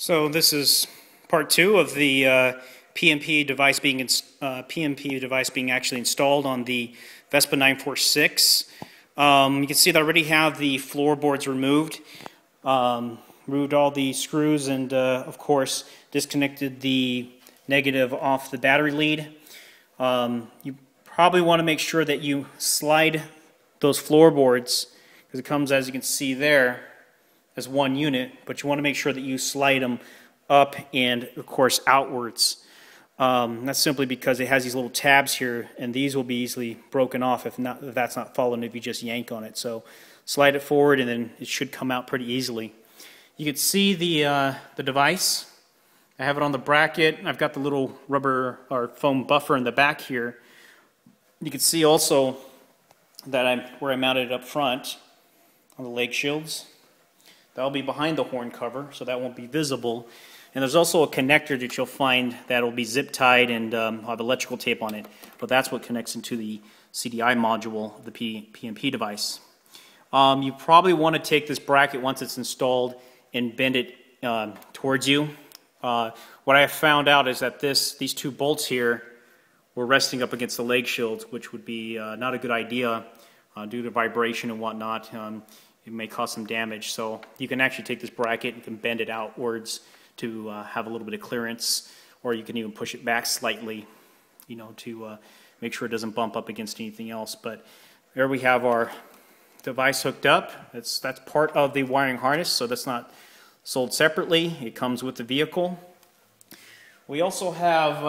So this is part two of the PMP device being actually installed on the Vespa 946. You can see that I already have the floorboards removed. Removed all the screws and of course disconnected the negative off the battery lead. You probably want to make sure that you slide those floorboards, because it comes, as you can see there, as one unit, but you want to make sure that you slide them up and of course outwards. That's simply because it has these little tabs here, and these will be easily broken off if that's not followed if you just yank on it. So slide it forward and then it should come out pretty easily. You can see the device. I have it on the bracket. I've got the little rubber or foam buffer in the back here. You can see also that where I mounted it up front on the leg shields. That'll be behind the horn cover, so that won't be visible. And there's also a connector that you'll find that'll be zip tied and have electrical tape on it. But that's what connects into the CDI module of the PMP device. You probably want to take this bracket once it's installed and bend it towards you. What I found out is that these two bolts here were resting up against the leg shields, which would be not a good idea due to vibration and whatnot. It may cause some damage. So you can actually take this bracket and can bend it outwards to have a little bit of clearance, or you can even push it back slightly, you know, to make sure it doesn't bump up against anything else. But there we have our device hooked up. That's part of the wiring harness, so that's not sold separately. It comes with the vehicle. We also have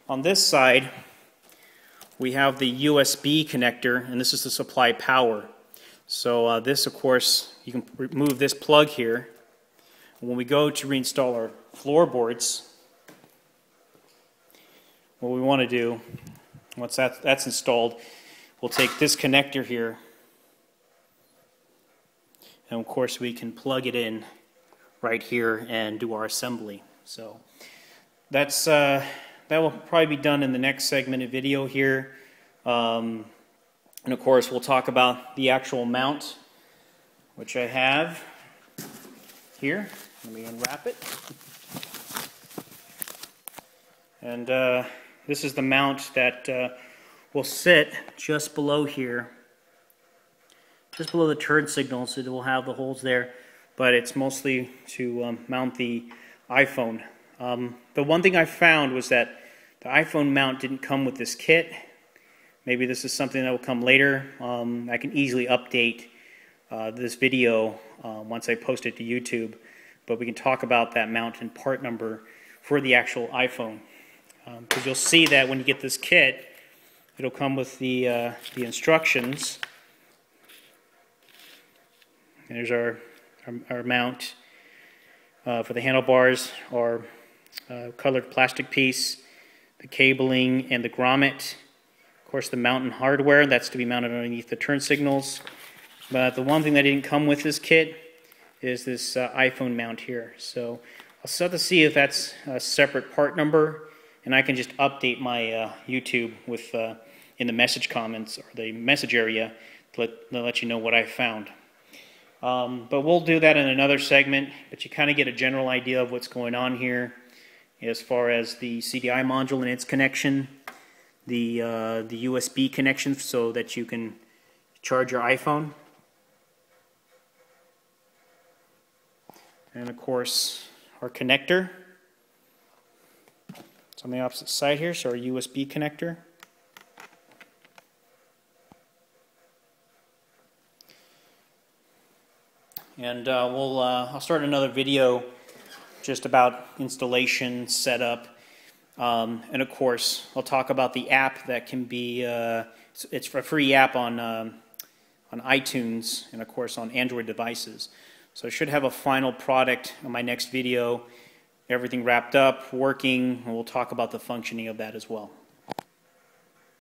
on this side we have the USB connector, and this is to supply power. So this, of course, you can remove this plug here. When we go to reinstall our floorboards, what we want to do, once that's installed, we'll take this connector here, and of course we can plug it in right here and do our assembly. So that's that will probably be done in the next segmented video here. And of course we'll talk about the actual mount, which I have here. Let me unwrap it. And this is the mount that will sit just below here, just below the turn signal, so it will have the holes there, but it's mostly to mount the iPhone. The one thing I found was that the iPhone mount didn't come with this kit. Maybe this is something that will come later. I can easily update this video once I post it to YouTube, but we can talk about that mount and part number for the actual iPhone. Because you'll see that when you get this kit, it'll come with the instructions. And there's our mount for the handlebars, our colored plastic piece, the cabling, and the grommet. Of course, the mount and hardware, that's to be mounted underneath the turn signals. But the one thing that didn't come with this kit is this iPhone mount here. So I'll still have to see if that's a separate part number, and I can just update my YouTube with in the message comments or the message area to let you know what I found. But we'll do that in another segment, but you kind of get a general idea of what's going on here as far as the CDI module and its connection, the USB connection so that you can charge your iPhone, and of course our connector. It's on the opposite side here, so our USB connector. And I'll start another video just about installation, setup, and of course I'll talk about the app that can be, it's a free app on iTunes and of course on Android devices. So I should have a final product on my next video, everything wrapped up, working, and we'll talk about the functioning of that as well.